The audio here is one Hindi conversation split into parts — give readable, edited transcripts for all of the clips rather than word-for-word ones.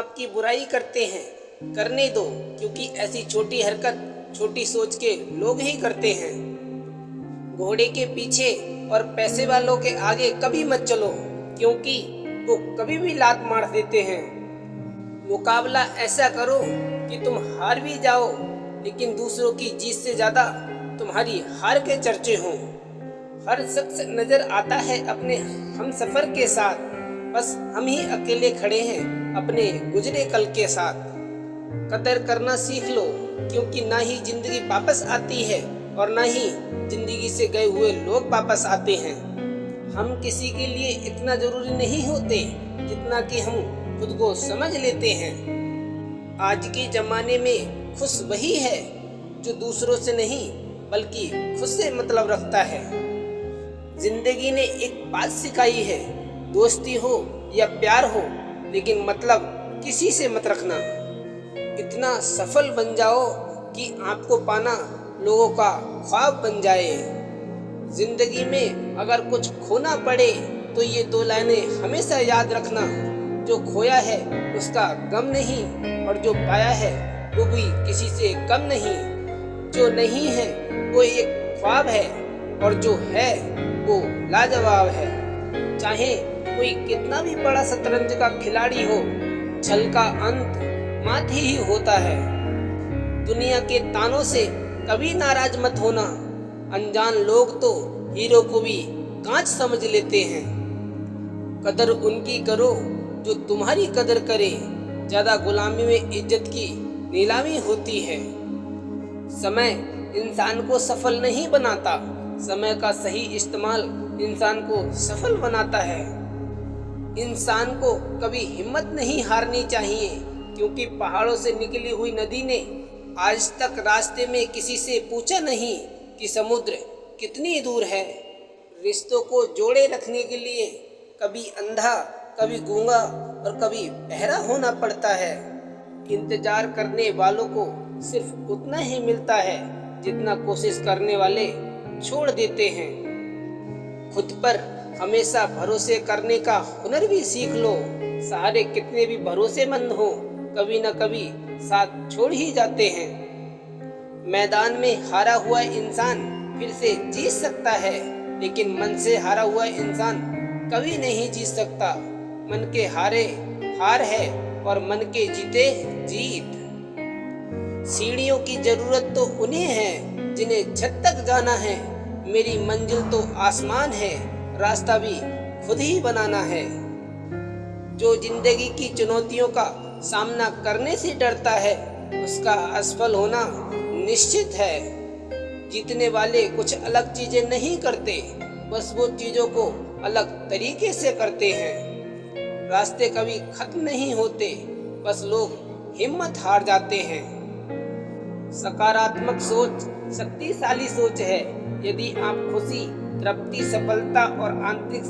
आपकी बुराई करते हैं, करने दो, क्योंकि ऐसी छोटी हरकत छोटी सोच के लोग ही करते हैं। घोड़े के पीछे और पैसे वालों के आगे कभी मत चलो, क्योंकि वो कभी भी लात मार देते हैं। मुकाबला ऐसा करो कि तुम हार भी जाओ, लेकिन दूसरों की जीत से ज्यादा तुम्हारी हार के चर्चे हों। हर शख्स नजर आता है अपने हमसफर के साथ, बस हम ही अकेले खड़े हैं अपने गुजरे कल के साथ। कदर करना सीख लो, क्योंकि ना ही जिंदगी वापस आती है और ना ही जिंदगी से गए हुए लोग वापस आते हैं। हम किसी के लिए इतना जरूरी नहीं होते जितना कि हम खुद को समझ लेते हैं। आज के जमाने में खुश वही है जो दूसरों से नहीं बल्कि खुद से मतलब रखता है। जिंदगी ने एक बात सिखाई है, दोस्ती हो या प्यार हो, लेकिन मतलब किसी से मत रखना। इतना सफल बन जाओ कि आपको पाना लोगों का ख्वाब बन जाए। जिंदगी में अगर कुछ खोना पड़े तो ये दो लाइनें हमेशा याद रखना, जो खोया है उसका गम नहीं, और जो पाया है वो भी किसी से कम नहीं। जो नहीं है वो एक ख्वाब है, और जो है वो लाजवाब है। चाहे कोई कितना भी बड़ा शतरंज का खिलाड़ी हो, छल का अंत मात ही होता है। दुनिया के तानों से कभी नाराज मत होना, अनजान लोग तो हीरो को भी कांच समझ लेते हैं। कदर उनकी करो जो तुम्हारी कदर करे, ज्यादा गुलामी में इज्जत की नीलामी होती है। समय इंसान को सफल नहीं बनाता, समय का सही इस्तेमाल इंसान को सफल बनाता है। इंसान को कभी हिम्मत नहीं हारनी चाहिए, क्योंकि पहाड़ों से निकली हुई नदी ने आज तक रास्ते में किसी से पूछा नहीं कि समुद्र कितनी दूर है। रिश्तों को जोड़े रखने के लिए कभी अंधा, कभी गूंगा और कभी बहरा होना पड़ता है। इंतजार करने वालों को सिर्फ उतना ही मिलता है जितना कोशिश करने वाले छोड़ देते हैं। खुद पर हमेशा भरोसे करने का हुनर भी सीख लो। सहारे कितने भी भरोसेमंद हो, कभी न कभी साथ छोड़ ही जाते हैं। मैदान में हारा हुआ इंसान फिर से जीत सकता है, लेकिन मन से हारा हुआ इंसान कभी नहीं जीत सकता। मन के हारे हार है और मन के जीते जीत। सीढ़ियों की जरूरत तो उन्हें है जिन्हें छत तक जाना है। मेरी मंजिल तो आसमान है, रास्ता भी खुद ही बनाना है। जो जिंदगी की चुनौतियों का सामना करने से डरता है, उसका असफल होना निश्चित है। जीतने वाले कुछ अलग चीजें नहीं करते, बस वो चीजों को अलग तरीके से करते हैं। रास्ते कभी खत्म नहीं होते, बस लोग हिम्मत हार जाते हैं। सकारात्मक सोच शक्तिशाली सोच है। यदि आप खुशी, तृप्ति, सफलता और आंतरिक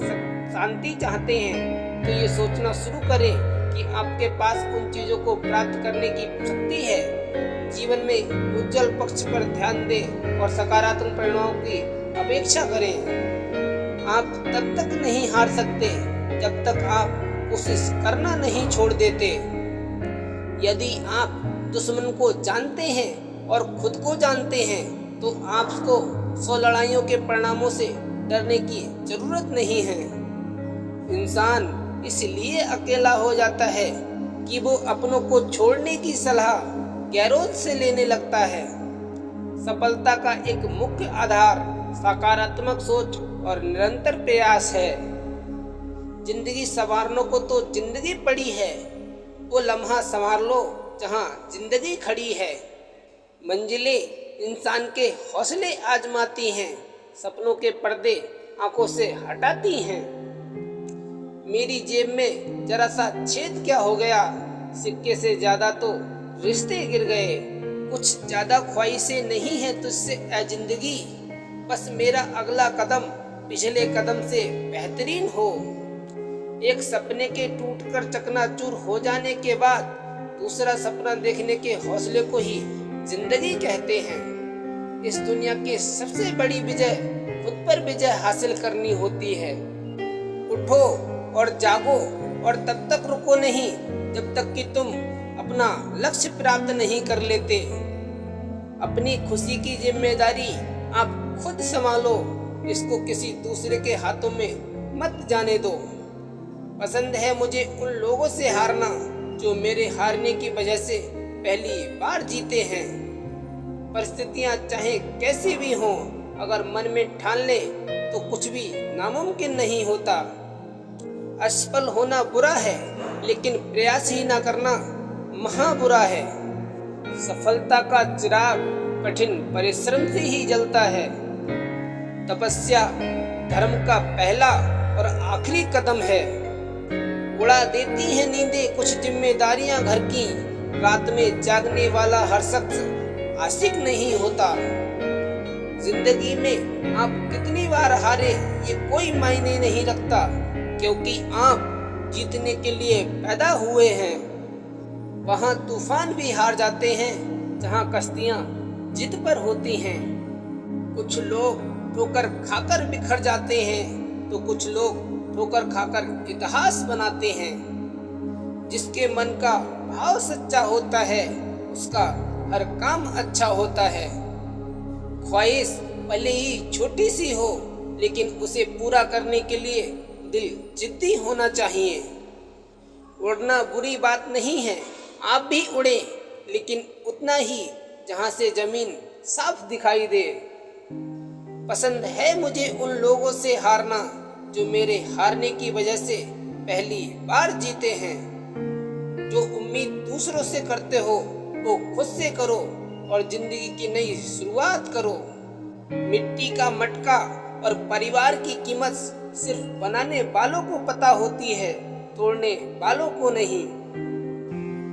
शांति चाहते हैं, तो ये सोचना शुरू करें कि आपके पास उन चीजों को प्राप्त करने की शक्ति है। जीवन में उज्जवल पक्ष पर ध्यान दें और सकारात्मक परिणामों की अपेक्षा करें। आप तब तक नहीं हार सकते जब तक आप कोशिश करना नहीं छोड़ देते। यदि आप दुश्मन को जानते हैं और खुद को जानते हैं, तो आपको 100 लड़ाइयों के परिणामों से डरने की जरूरत नहीं है। इंसान इसलिए अकेला हो जाता है कि वो अपनों को छोड़ने की सलाह गैरों से लेने लगता है। सफलता का एक मुख्य आधार सकारात्मक सोच और निरंतर प्रयास है। जिंदगी संवारने को तो जिंदगी पड़ी है, वो लम्हा संवार लो जहाँ जिंदगी खड़ी है। मंजिलें इंसान के हौसले आजमाती हैं, सपनों के पर्दे आंखों से हटाती हैं। मेरी जेब में जरा सा छेद क्या हो गया, सिक्के से ज्यादा तो रिश्ते गिर गए। कुछ ज्यादा ख्वाहिशें नहीं है तुझसे ऐ जिंदगी, बस मेरा अगला कदम पिछले कदम से बेहतरीन हो। एक सपने के टूटकर चकनाचूर हो जाने के बाद दूसरा सपना देखने के हौसले को ही जिंदगी कहते हैं। इस दुनिया की सबसे बड़ी विजय खुद पर विजय हासिल करनी होती है। उठो और जागो और तब तक रुको नहीं जब तक कि तुम अपना लक्ष्य प्राप्त नहीं कर लेते। अपनी खुशी की जिम्मेदारी आप खुद संभालो, इसको किसी दूसरे के हाथों में मत जाने दो। पसंद है मुझे उन लोगों से हारना जो मेरे हारने की वजह से पहली बार जीते हैं। परिस्थितियां चाहे कैसी भी हों, अगर मन में ठान ले तो कुछ भी नामुमकिन नहीं होता। असफल होना बुरा है, लेकिन प्रयास ही ना करना महा बुरा है। सफलता का चिराग कठिन परिश्रम से ही जलता है। तपस्या धर्म का पहला और आखिरी कदम है। उड़ा देती हैं नींदें कुछ जिम्मेदारियां घर की। रात में जागने वाला हर शख्स आशिक नहीं होता। जिंदगी में आप कितनी बार हारे ये कोई मायने नहीं रखता, क्योंकि आप जीतने के लिए पैदा हुए हैं। वहाँ तूफान भी हार जाते हैं जहाँ कश्तियाँ जिद पर होती हैं। कुछ लोग ठोकर खाकर बिखर जाते हैं, तो कुछ लोग ठोकर खाकर इतिहास बनाते हैं। जिसके मन का भाव सच्चा होता है, उसका हर काम अच्छा होता है। ख्वाहिश भले ही छोटी सी हो, लेकिन उसे पूरा करने के लिए दिल जिद्दी होना चाहिए। उड़ना बुरी बात नहीं है, आप भी उड़े, लेकिन उतना ही जहां से जमीन साफ दिखाई दे। पसंद है मुझे उन लोगों से हारना जो मेरे हारने की वजह से पहली बार जीते हैं। जो उम्मीद दूसरों से करते हो वो खुद से करो और जिंदगी की नई शुरुआत करो। मिट्टी का मटका और परिवार की कीमत सिर्फ बनाने वालों को पता होती है, तोड़ने वालों को नहीं।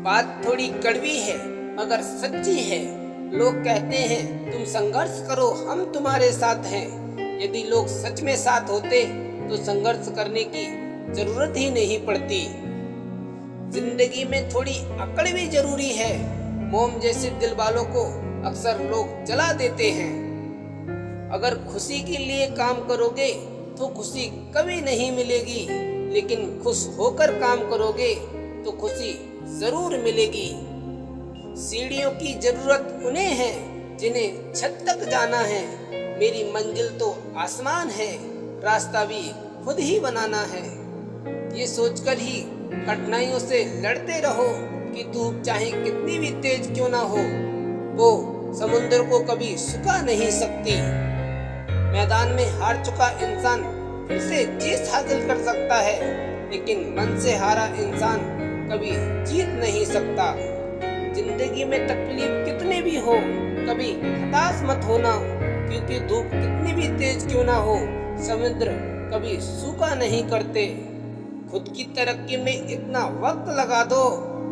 बात थोड़ी कड़वी है मगर सच्ची है। लोग कहते हैं तुम संघर्ष करो, हम तुम्हारे साथ हैं। यदि लोग सच में साथ होते तो संघर्ष करने की जरूरत ही नहीं पड़ती। जिंदगी में थोड़ी अकड़ भी जरूरी है। मोम जैसे दिल वालों को अक्सर लोग जला देते हैं। अगर खुशी के लिए काम करोगे तो खुशी कभी नहीं मिलेगी, लेकिन खुश होकर काम करोगे तो खुशी जरूर मिलेगी। सीढ़ियों की जरूरत उन्हें है जिन्हें छत तक जाना है। मेरी मंजिल तो आसमान है, रास्ता भी खुद ही बनाना है। ये सोचकर ही कठिनाइयों से लड़ते रहो कि धूप चाहे कितनी भी तेज क्यों ना हो, वो समुद्र को कभी सुखा नहीं सकती। मैदान में हार चुका इंसान फिर से जीत हासिल कर सकता है, लेकिन मन से हारा इंसान कभी जीत नहीं सकता। जिंदगी में तकलीफ कितने भी हो, कभी हताश मत होना, क्योंकि धूप कितनी भी तेज क्यों ना हो, समुद्र कभी सूखा नहीं करते। खुद की तरक्की में इतना वक्त लगा दो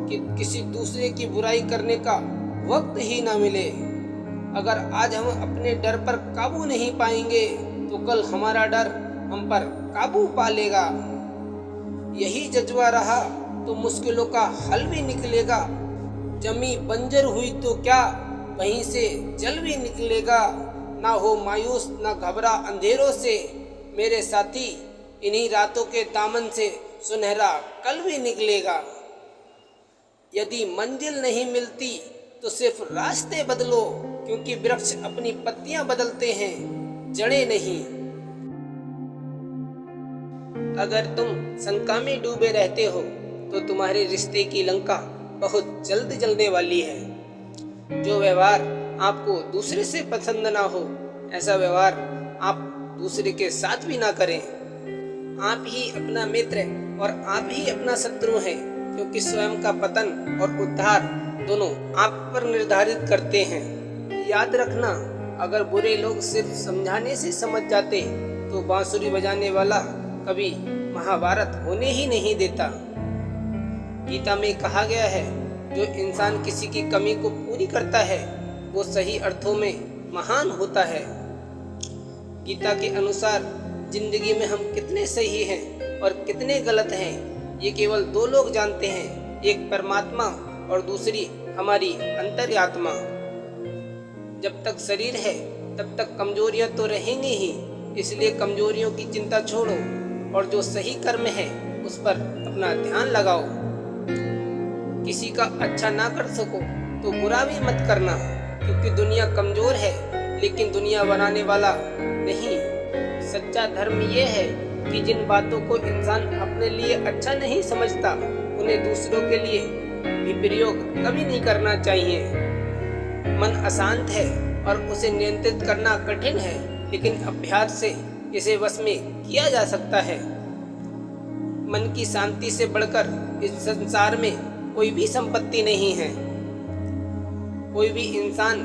कि किसी दूसरे की बुराई करने का वक्त ही ना मिले। अगर आज हम अपने डर पर काबू नहीं पाएंगे तो कल हमारा डर हम पर काबू पा लेगा। यही जज्बा रहा तो मुश्किलों का हल भी निकलेगा। जमी बंजर हुई तो क्या, वहीं से जल भी निकलेगा। ना हो मायूस ना घबरा अंधेरों से, मेरे साथी इन्हीं रातों के दामन से सुनहरा कल भी निकलेगा। यदि मंजिल नहीं मिलती तो सिर्फ रास्ते बदलो, क्योंकि वृक्ष अपनी पत्तियां बदलते हैं, जड़ें नहीं। अगर तुम शंका में डूबे रहते हो तो तुम्हारे रिश्ते की लंका बहुत जल्द जलने वाली है। जो व्यवहार आपको दूसरे से पसंद ना हो, ऐसा व्यवहार आप दूसरे के साथ भी ना करें। आप ही अपना मित्र और आप ही अपना शत्रु हैं, क्योंकि स्वयं का पतन और उद्धार दोनों आप पर निर्धारित करते हैं। याद रखना, अगर बुरे लोग सिर्फ समझाने से समझ जाते तो बांसुरी बजाने वाला कभी महाभारत होने ही नहीं देता। गीता में कहा गया है, जो इंसान किसी की कमी को पूरी करता है वो सही अर्थों में महान होता है। गीता के अनुसार जिंदगी में हम कितने सही हैं और कितने गलत हैं, ये केवल दो लोग जानते हैं, एक परमात्मा और दूसरी हमारी अंतर्यात्मा। जब तक शरीर है तब तक कमजोरियां तो रहेंगी ही, इसलिए कमजोरियों की चिंता छोड़ो और जो सही कर्म है उस पर अपना ध्यान लगाओ। किसी का अच्छा ना कर सको तो बुरा भी मत करना, क्योंकि दुनिया कमजोर है लेकिन दुनिया बनाने वाला नहीं। सच्चा धर्म ये है कि जिन बातों को इंसान अपने लिए अच्छा नहीं समझता उन्हें दूसरों के लिए भी प्रयोग कभी नहीं करना चाहिए। मन अशांत है और उसे नियंत्रित करना कठिन है, लेकिन अभ्यास से इसे वश में किया जा सकता है। मन की शांति से बढ़कर इस संसार में कोई भी संपत्ति नहीं है। कोई भी इंसान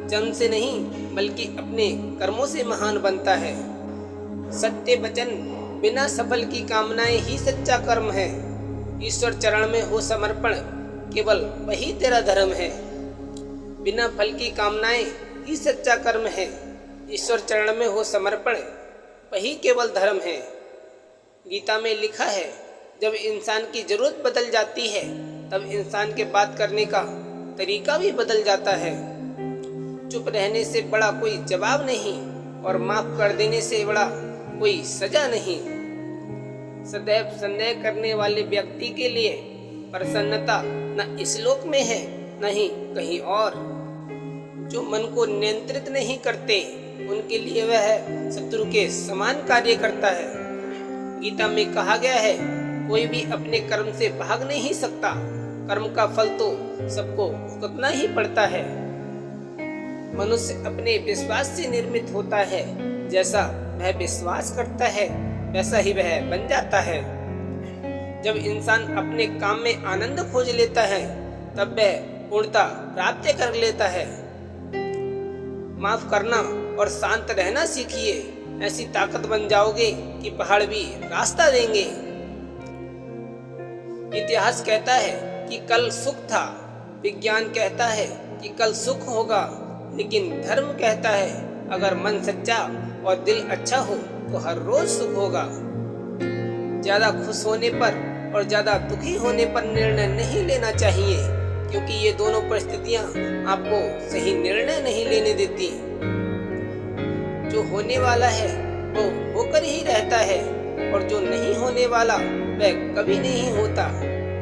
जन्म से नहीं बल्कि अपने कर्मों से महान बनता है। सत्य वचन बिना सफल की कामनाएं ही सच्चा कर्म है। ईश्वर चरण में हो समर्पण केवल वही तेरा धर्म है। बिना फल की कामनाएं ही सच्चा कर्म है। ईश्वर चरण में हो समर्पण वही केवल धर्म है। गीता में लिखा है, जब इंसान की जरूरत बदल जाती है तब इंसान के बात करने का तरीका भी बदल जाता है। चुप रहने से बड़ा कोई जवाब नहीं और माफ कर देने से बड़ा कोई सजा नहीं। सदैव संदेह करने वाले व्यक्ति के लिए प्रसन्नता न इस लोक में है न ही कहीं और। जो मन को नियंत्रित नहीं करते उनके लिए वह शत्रु के समान कार्य करता है। गीता में कहा गया है, कोई भी अपने कर्म से भाग नहीं सकता। कर्म का फल तो सबको भुगतना ही पड़ता है। मनुष्य अपने विश्वास से निर्मित होता है। जैसा वह विश्वास करता है वैसा ही वह बन जाता है। जब इंसान अपने काम में आनंद खोज लेता है तब वह पूर्णता प्राप्त कर लेता है। माफ करना और शांत रहना सीखिए, ऐसी ताकत बन जाओगे कि पहाड़ भी रास्ता देंगे। इतिहास कहता है कि कल सुख था, विज्ञान कहता है कि कल सुख होगा, लेकिन धर्म कहता है अगर मन सच्चा और दिल अच्छा हो तो हर रोज सुख होगा। ज्यादा खुश होने पर और ज्यादा दुखी होने पर निर्णय नहीं लेना चाहिए, क्योंकि ये दोनों परिस्थितियां आपको सही निर्णय नहीं लेने देती। जो होने वाला है वो होकर ही रहता है और जो नहीं होने वाला वह कभी नहीं होता।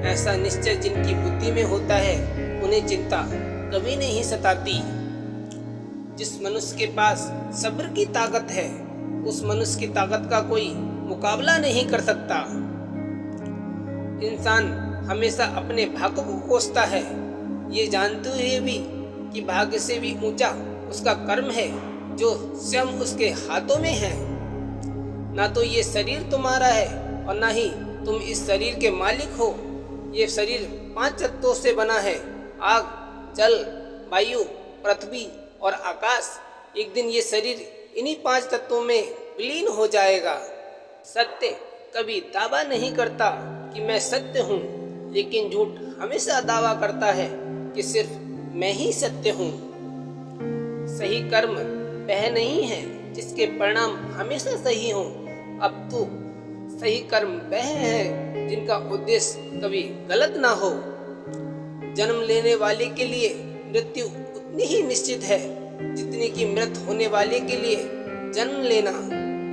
ऐसा निश्चय जिनकी बुद्धि में होता है उन्हें चिंता कभी नहीं सताती। जिस मनुष्य के पास सब्र की ताकत है उस मनुष्य की ताकत का कोई मुकाबला नहीं कर सकता। इंसान हमेशा अपने भाग्य को कोसता है, ये जानते हुए भी कि भाग्य से भी ऊंचा उसका कर्म है जो स्वयं उसके हाथों में है। ना तो ये शरीर तुम्हारा है और ना ही तुम इस शरीर के मालिक हो। ये शरीर 5 तत्वों से बना है, आग, जल, वायु, पृथ्वी और आकाश। एक दिन ये शरीर इन्हीं 5 तत्वों में विलीन हो जाएगा। सत्य कभी दावा नहीं करता कि मैं सत्य हूँ, लेकिन झूठ हमेशा दावा करता है कि सिर्फ मैं ही सत्य हूँ। सही कर्म वह नहीं है जिसके परिणाम हमेशा सही हों, अब तो सही कर्म वह है जिनका उद्देश्य कभी गलत ना हो। जन्म लेने वाले के लिए मृत्यु उतनी ही निश्चित है जितनी कि मृत होने वाले के लिए जन्म लेना।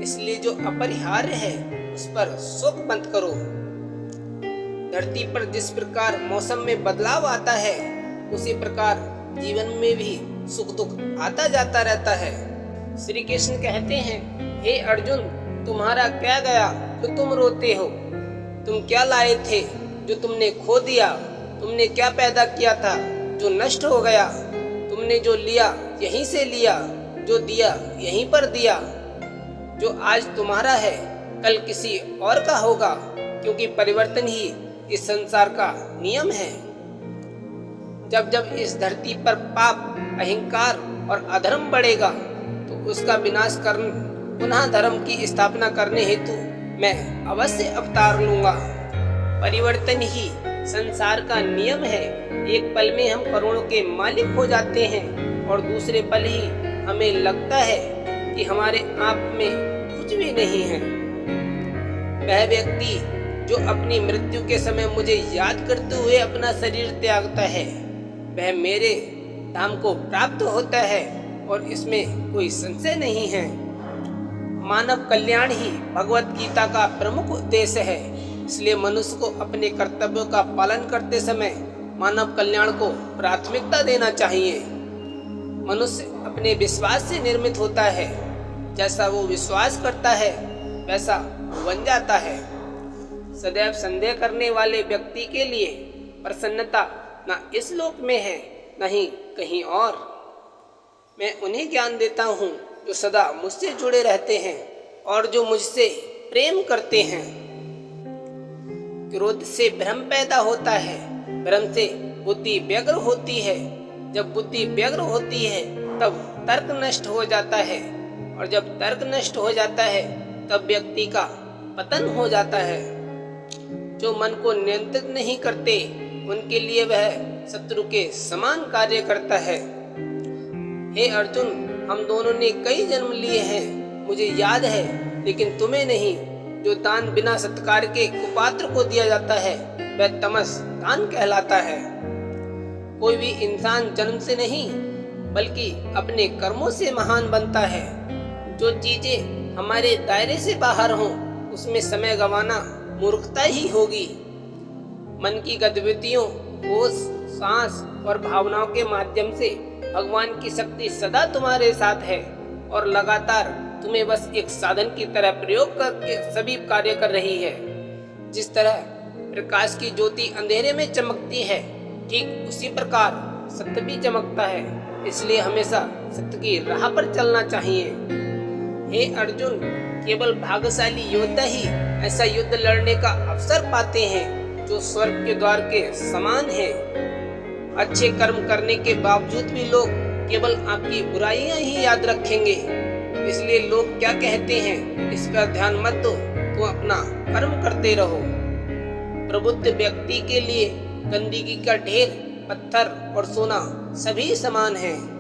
इसलिए जो अपरिहार्य है उस पर शोक मत करो। धरती पर जिस प्रकार मौसम में बदलाव आता है उसी प्रकार जीवन में भी सुख दुख आता जाता रहता है। श्री कृष्ण कहते हैं, हे अर्जुन, तुम्हारा क्या गया तो तुम रोते हो? तुम क्या लाए थे जो तुमने खो दिया? तुमने क्या पैदा किया था जो नष्ट हो गया? तुमने जो लिया यहीं से लिया, जो दिया यहीं पर दिया। जो आज तुम्हारा है कल किसी और का होगा, क्योंकि परिवर्तन ही इस संसार का नियम है। जब जब इस धरती पर पाप, अहंकार और अधर्म बढ़ेगा तो उसका विनाश कर पुनः धर्म की स्थापना करने हेतु मैं अवश्य अवतार लूंगा। परिवर्तन ही संसार का नियम है। एक पल में हम करोड़ों के मालिक हो जाते हैं और दूसरे पल ही हमें लगता है कि हमारे आप में कुछ भी नहीं है। वह व्यक्ति जो अपनी मृत्यु के समय मुझे याद करते हुए अपना शरीर त्यागता है वह मेरे धाम को प्राप्त होता है और इसमें कोई संशय नहीं है। मानव कल्याण ही भगवत गीता का प्रमुख उद्देश्य है। इसलिए मनुष्य को अपने कर्तव्यों का पालन करते समय मानव कल्याण को प्राथमिकता देना चाहिए। मनुष्य अपने विश्वास से निर्मित होता है। जैसा वो विश्वास करता है वैसा वो बन जाता है। सदैव संदेह करने वाले व्यक्ति के लिए प्रसन्नता न इस लोक में है न ही कहीं और। मैं उन्हें ज्ञान देता हूँ जो सदा मुझसे जुड़े रहते हैं और जो मुझसे प्रेम करते हैं। क्रोध से भ्रम पैदा होता है, भ्रम से बुद्धि व्यग्र होती है, जब बुद्धि व्यग्र होती है तब तर्क नष्ट हो जाता है, और जब तर्क नष्ट हो जाता है तब व्यक्ति का पतन हो जाता है। जो मन को नियंत्रित नहीं करते उनके लिए वह शत्रु के समान कार्य करता है। हे अर्जुन, हम दोनों ने कई जन्म लिए हैं, मुझे याद है, लेकिन तुम्हें नहीं। जो दान बिना सत्कार के कुपात्र को दिया जाता है वह तमस दान कहलाता है। कोई भी इंसान जन्म से नहीं बल्कि अपने कर्मों से महान बनता है। जो चीजें हमारे दायरे से बाहर हों उसमें समय गंवाना मूर्खता ही होगी। मन की गतिविधियों, होश, सांस और भावनाओं के माध्यम से भगवान की शक्ति सदा तुम्हारे साथ है और लगातार तुम्हें बस एक साधन की तरह प्रयोग करके सभी कार्य कर रही है। जिस तरह प्रकाश की ज्योति अंधेरे में चमकती है, ठीक उसी प्रकार सत्य भी चमकता है। इसलिए हमेशा सत्य की राह पर चलना चाहिए। हे अर्जुन, केवल भाग्यशाली योद्धा ही ऐसा युद्ध लड़ने का अवसर पाते हैं जो स्वर्ग के द्वार के समान है। अच्छे कर्म करने के बावजूद भी लोग केवल आपकी बुराइयां ही याद रखेंगे। इसलिए लोग क्या कहते हैं इस पर ध्यान मत दो, तुम अपना कर्म करते रहो। प्रबुद्ध व्यक्ति के लिए गंदगी का ढेर, पत्थर और सोना सभी समान हैं।